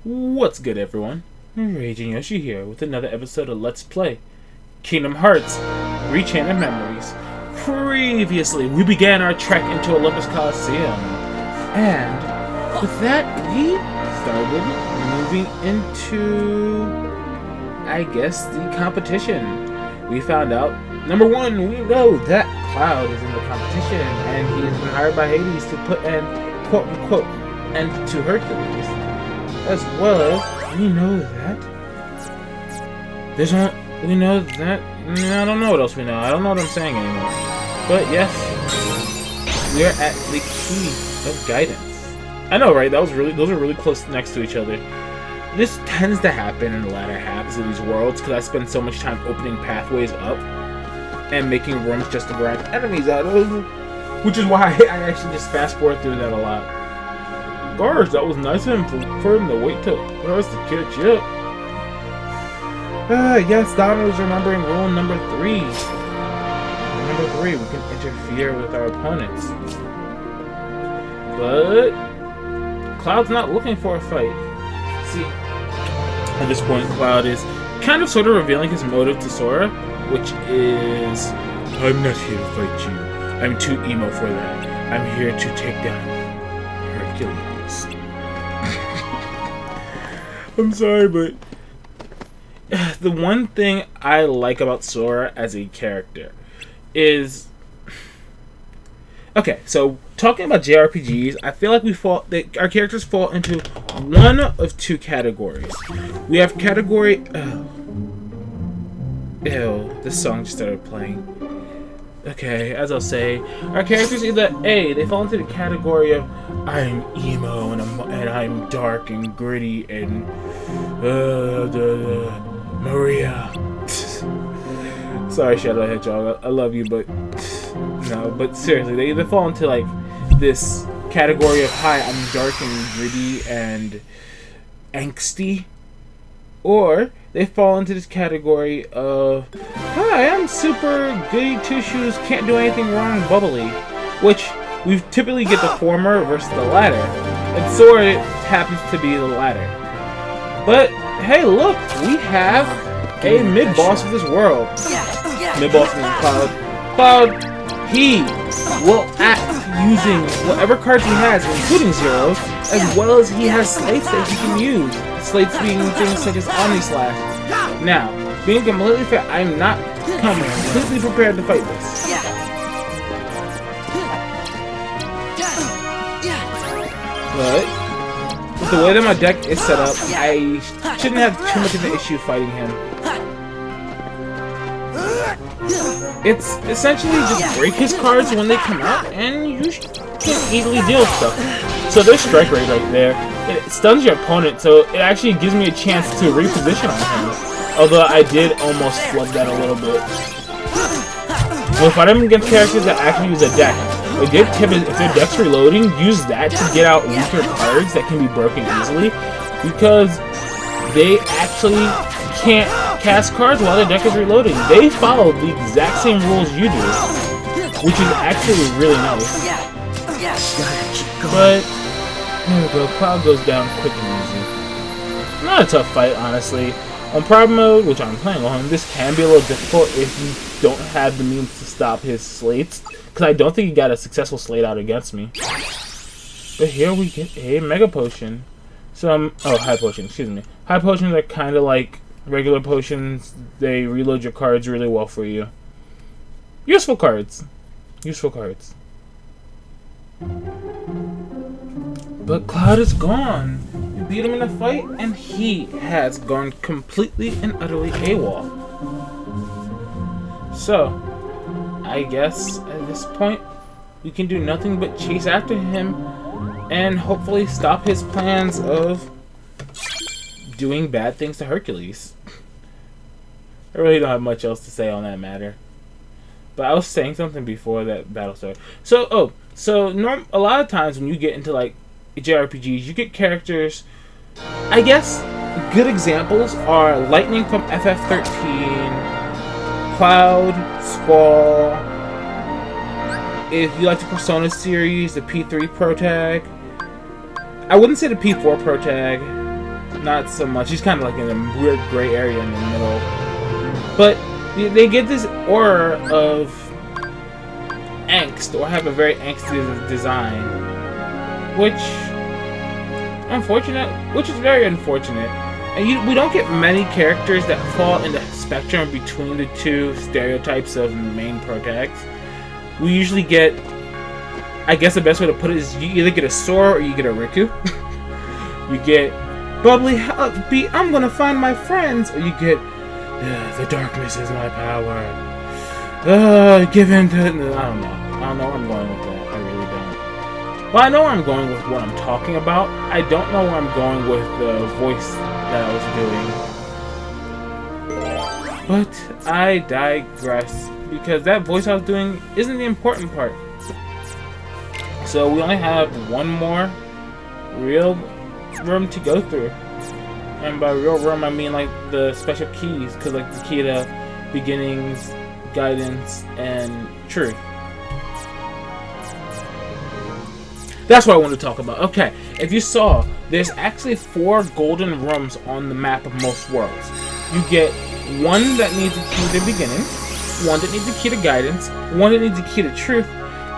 What's good, everyone? RagingYoshi here with another episode of Let's Play Kingdom Hearts Rechanted Memories. Previously, we began our trek into Olympus Coliseum, and with that, we started moving into, I guess, the competition. We found out, number one, we know that Cloud is in the competition, and he has been hired by Hades to put an quote-unquote end to Hercules. As well as, we know that we know that, I don't know what else we know. I don't know what I'm saying anymore. But yes, we are at the key of guidance. I know, right? Those are really close next to each other. This tends to happen in the latter halves of these worlds because I spend so much time opening pathways up and making rooms just to grind enemies out of, which is why I actually just fast forward through that a lot. Gosh, that was nice of him for him to wait till us to catch up. Yes, Donald is remembering rule number 3. Number 3, we can interfere with our opponents. But Cloud's not looking for a fight. See, at this point, Cloud is kind of sort of revealing his motive to Sora, which is, I'm not here to fight you. I'm too emo for that. I'm here to take down Hercules. I'm sorry, but the one thing I like about Sora as a character is, okay, so talking about JRPGs, I feel like our characters fall into one of two categories. We have category, this song just started playing. Okay, as I'll say, our characters either A, they fall into the category of I'm emo and I'm dark and gritty and Maria. Sorry, Shadow Hedgehog, I love you, but no. But seriously, they either fall into like this category of hi, I'm dark and gritty and angsty, or they fall into this category of hi, I'm super goody two-shoes, can't do anything wrong, bubbly, which we typically get the former versus the latter, and Sora happens to be the latter. But hey, look, we have a mid-boss of this world. Mid-boss is Cloud. Cloud, he will act using whatever cards he has, including Zero, as well as he has slates that he can use. Slates being things such as Omni Slash. Now, being completely fair, I'm not completely prepared to fight this. But with the way that my deck is set up, I shouldn't have too much of an issue fighting him. It's essentially just break his cards when they come out, and you can easily deal with stuff. So there's strike rate right there. It stuns your opponent, so it actually gives me a chance to reposition on him. Although I did almost flub that a little bit. When fighting against characters that actually use a deck, a good tip is if their deck's reloading, use that to get out weaker cards that can be broken easily, because they actually can't cast cards while their deck is reloading. They follow the exact same rules you do, which is actually really nice. But there we go, Cloud goes down quick and easy. Not a tough fight, honestly. On proud mode, which I'm playing on, this can be a little difficult if you don't have the means to stop his slates, because I don't think he got a successful slate out against me. But here we get a Mega Potion. High Potion, excuse me. High Potions are kind of like regular potions. They reload your cards really well for you. Useful cards. Useful cards. But Cloud is gone. You beat him in a fight, and he has gone completely and utterly AWOL. So, I guess at this point, we can do nothing but chase after him and hopefully stop his plans of doing bad things to Hercules. I really don't have much else to say on that matter. But I was saying something before that battle started. A lot of times when you get into like JRPGs, you get characters. I guess good examples are Lightning from FF13, Cloud, Squall. If you like the Persona series, the P3 Protag. I wouldn't say the P4 Protag. not so much. He's kind of like in a weird gray area in the middle. But they get this aura of angst, or have a very angsty design, which is very unfortunate. And we don't get many characters that fall in the spectrum between the two stereotypes of main protagonists. We usually get, I guess the best way to put it is, you either get a Sora or you get a Riku. You get bubbly, upbeat, I'm gonna find my friends, or you get, the darkness is my power. Give in to, I don't know where I'm going with that. I really don't. Well, I know where I'm going with what I'm talking about. I don't know where I'm going with the voice that I was doing. But I digress, because that voice I was doing isn't the important part. So we only have one more real room to go through. And by real room, I mean like the special keys, because like the key to beginnings, guidance, and truth. That's what I want to talk about. Okay, if you saw, there's actually 4 golden rooms on the map of most worlds. You get one that needs a key to beginning, one that needs a key to guidance, one that needs a key to truth,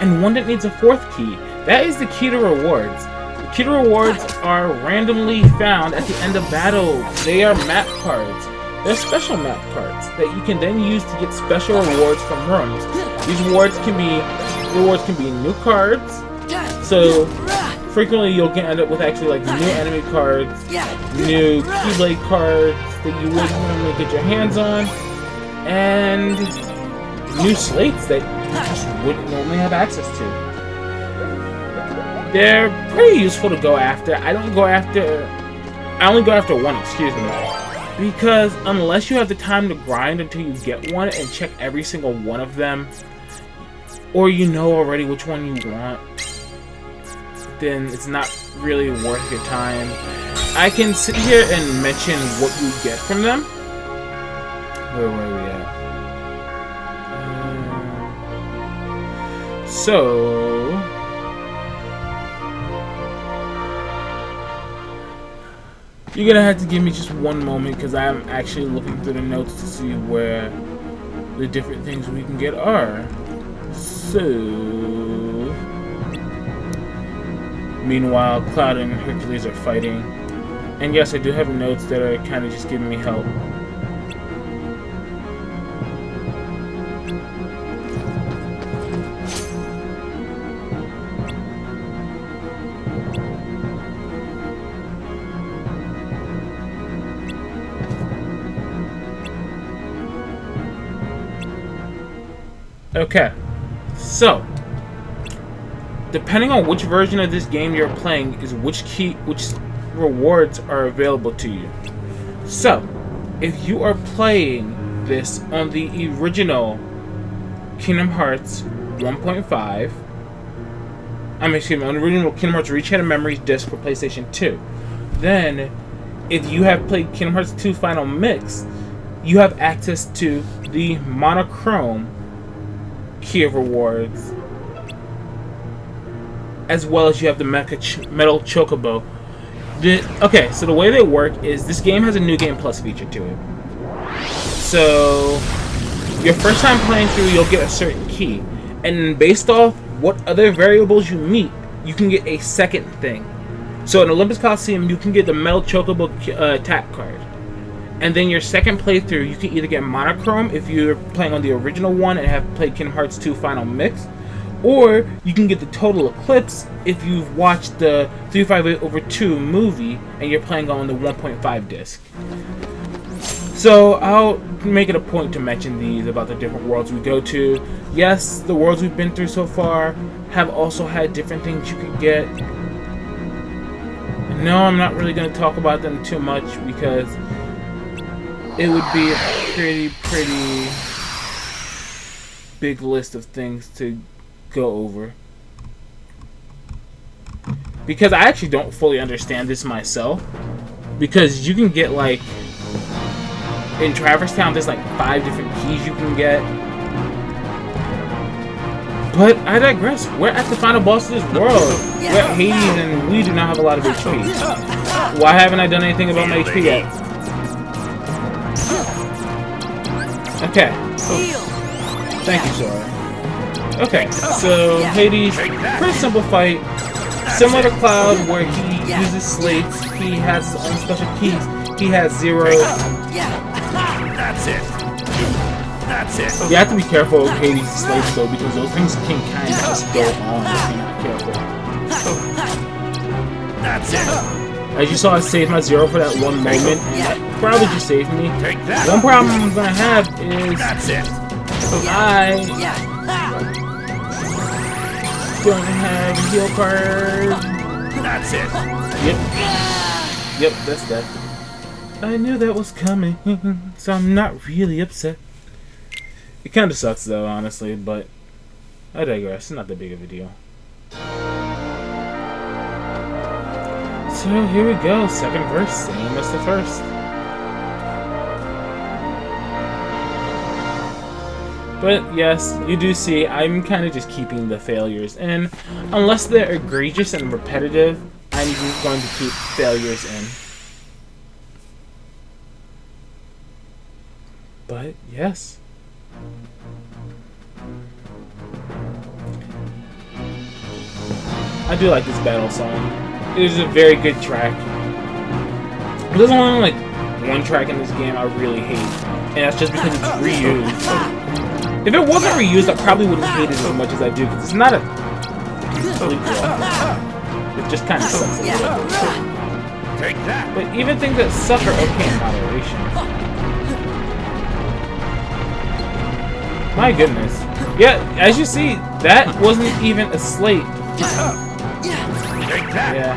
and one that needs a 4th key. That is the key to rewards. The key to rewards are randomly found at the end of battles. They are map cards. They're special map cards that you can then use to get special rewards from rooms. These rewards can be new cards. So frequently you'll end up with actually like new enemy cards, new Keyblade cards that you wouldn't normally get your hands on, and new slates that you just wouldn't normally have access to. They're pretty useful to go after. I only go after one, excuse me. Because unless you have the time to grind until you get one and check every single one of them, or you know already which one you want, then it's not really worth your time. I can sit here and mention what you get from them. Where were we at? So you're gonna have to give me just one moment, because I'm actually looking through the notes to see where the different things we can get are. So meanwhile, Cloud and Hercules are fighting. And yes, I do have notes that are kind of just giving me help. Okay, so depending on which version of this game you're playing is which rewards are available to you. So, if you are playing this on the original Kingdom Hearts 1.5, on the original Kingdom Hearts Reach Hidden Memories disc for PlayStation 2, then if you have played Kingdom Hearts 2 Final Mix, you have access to the monochrome key of rewards, as well as you have the metal chocobo. Okay, so the way they work is this game has a New Game Plus feature to it. So your first time playing through, you'll get a certain key, and based off what other variables you meet, you can get a second thing. So in Olympus Coliseum, you can get the metal chocobo attack card. And then your second playthrough, you can either get monochrome if you're playing on the original one and have played Kingdom Hearts 2 Final Mix, or you can get the Total Eclipse if you've watched the 358/2 movie and you're playing on the 1.5 disc. So I'll make it a point to mention these about the different worlds we go to. Yes, the worlds we've been through so far have also had different things you could get. No, I'm not really going to talk about them too much, because it would be a pretty big list of things to go over. Because I actually don't fully understand this myself. Because you can get, like, in Traverse Town, there's like 5 different keys you can get. But I digress. We're at the final boss of this world. We're at Hades, and we do not have a lot of HP. Why haven't I done anything about my HP yet? Okay. Oh. Thank you, Sora. Okay, so Hades, pretty simple fight. Similar to Cloud, where he uses slates, he has his own special keys. He has 0. That's it. That's it. You have to be careful with Hades' slates though, because those things can kind of just go on if you're not careful. That's it. As you saw, I saved my 0 for that one moment, and that probably just saved me. One problem I'm gonna have is I don't have a heal card. That's it. Yep, that's that. I knew that was coming, so I'm not really upset. It kind of sucks though, honestly, but I digress. It's not that big of a deal. So here we go, second verse, same as the first. But yes, you do see I'm kind of just keeping the failures in. Unless they're egregious and repetitive, I'm just going to keep failures in. But yes. I do like this battle song. It is a very good track. There's only like one track in this game I really hate, and that's just because it's reused. If it wasn't reused, I probably wouldn't hate it as much as I do, because it's not a complete blow. It just kind of sucks a little bit. But even things that suck are okay in moderation. My goodness. Yeah, as you see, that wasn't even a slate. Yeah.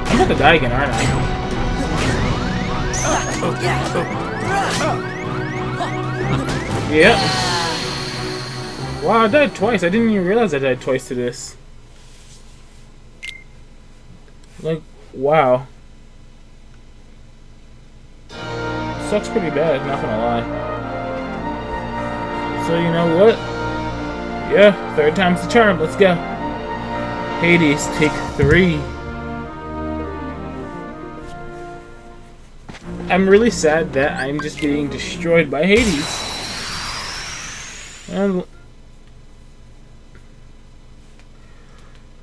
I'm about to die again, aren't I? Yep. Wow, I died twice. I didn't even realize I died twice to this. Like, wow. Sucks pretty bad, not gonna lie. So, you know what? Yeah, third time's the charm. Let's go. Hades, take 3. I'm really sad that I'm just getting destroyed by Hades.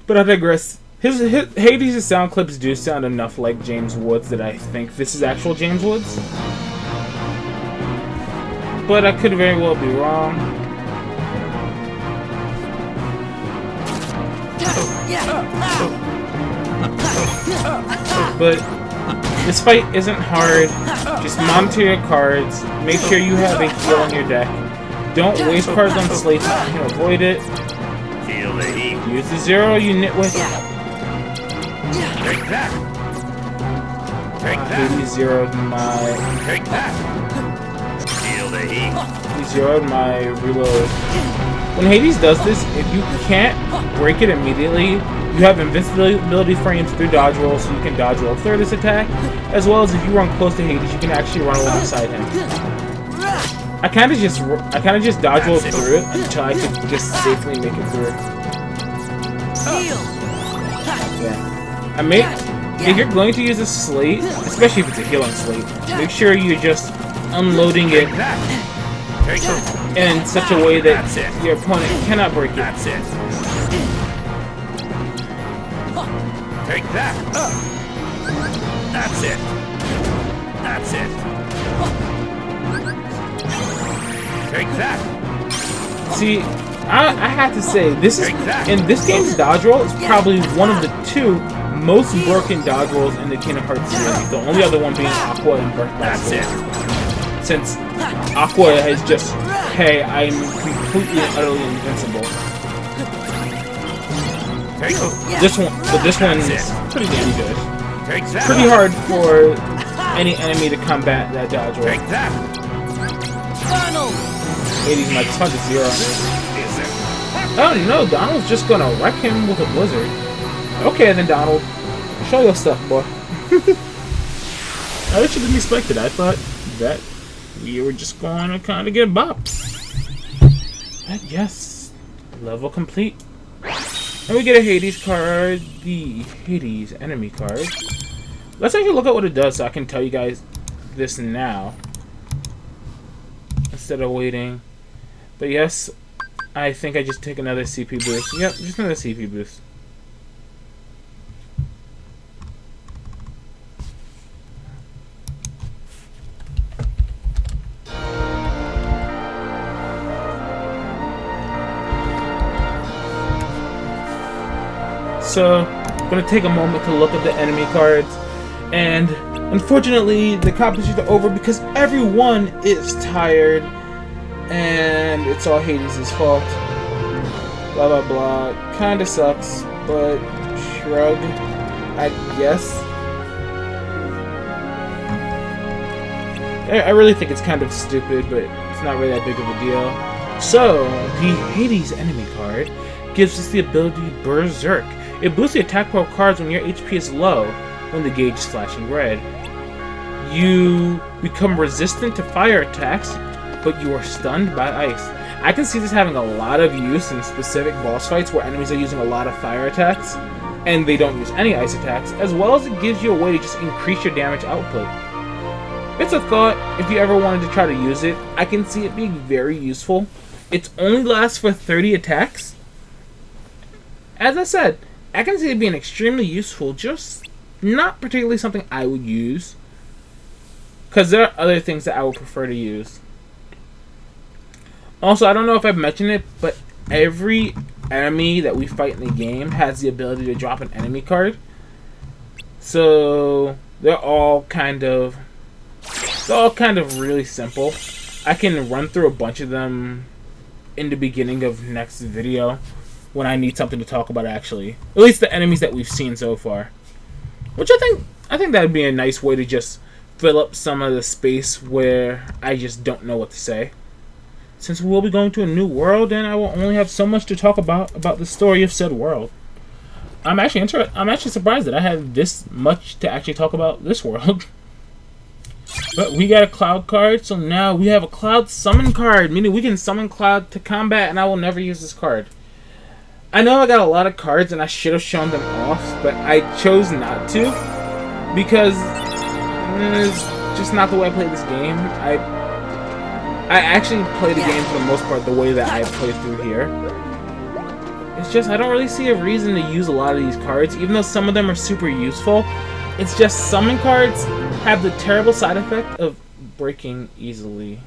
But I digress. Hades' sound clips do sound enough like James Woods that I think this is actual James Woods. But I could very well be wrong. But this fight isn't hard. Just monitor your cards. Make sure you have a heal on your deck. Don't waste cards on slates if you can avoid it. Use the 0, you nitwit. Take that. Take that. He zeroed my. Take that. Feel the heat. He zeroed my reload. When Hades does this, if you can't break it immediately, you have invincibility frames through dodge rolls, so you can dodge roll through this attack, as well as if you run close to Hades, you can actually run alongside him. I kind of just dodge roll through it until I could just safely make it through. Yeah. If you're going to use a slate, especially if it's a healing slate, make sure you're just unloading it in such a way that your opponent cannot break it. That's it. Take that. That's it. That's it. Take that. See, I have to say, this is in this game's dodge roll is probably one of the 2 most broken dodge rolls in the Kingdom Hearts series. The only other one being Aqua and Birth by Sleep. Since Aqua is just, hey, I'm completely and utterly invincible. This one is pretty damn good. It's pretty hard for any enemy to combat that dodge roll. Hades might just find a 0. Oh no, Donald's just gonna wreck him with a blizzard. Okay then, Donald. Show your stuff, boy. I actually didn't expect it. I thought that we were just going to kind of get bopped. But yes, level complete. And we get a Hades card, the Hades enemy card. Let's actually look at what it does so I can tell you guys this now, instead of waiting. But yes, I think I just take another CP boost. Yep, just another CP boost. So, I'm going to take a moment to look at the enemy cards, and unfortunately the competition is over because everyone is tired, and it's all Hades' fault. Blah blah blah. Kinda sucks, but shrug, I guess. I really think it's kind of stupid, but it's not really that big of a deal. So, the Hades enemy card gives us the ability Berserk. It boosts the attack power of cards when your HP is low, when the gauge is flashing red. You become resistant to fire attacks, but you are stunned by ice. I can see this having a lot of use in specific boss fights where enemies are using a lot of fire attacks, and they don't use any ice attacks, as well as it gives you a way to just increase your damage output. It's a thought if you ever wanted to try to use it. I can see it being very useful. It only lasts for 30 attacks. As I said, I can see it being extremely useful, just not particularly something I would use, because there are other things that I would prefer to use. Also, I don't know if I've mentioned it, but every enemy that we fight in the game has the ability to drop an enemy card. So they're all kind of really simple. I can run through a bunch of them in the beginning of next video when I need something to talk about, actually. At least the enemies that we've seen so far. Which I think that would be a nice way to just fill up some of the space where I just don't know what to say. Since we will be going to a new world, and I will only have so much to talk about the story of said world. I'm actually surprised that I have this much to actually talk about this world. But we got a Cloud card, so now we have a Cloud summon card, meaning we can summon Cloud to combat, and I will never use this card. I know I got a lot of cards, and I should have shown them off, but I chose not to, because it's just not the way I play this game. I actually play the game for the most part the way that I play through here. It's just I don't really see a reason to use a lot of these cards, even though some of them are super useful. It's just summon cards have the terrible side effect of breaking easily.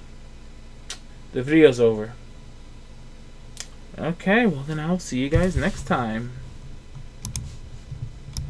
The video's over. Okay, well then I'll see you guys next time.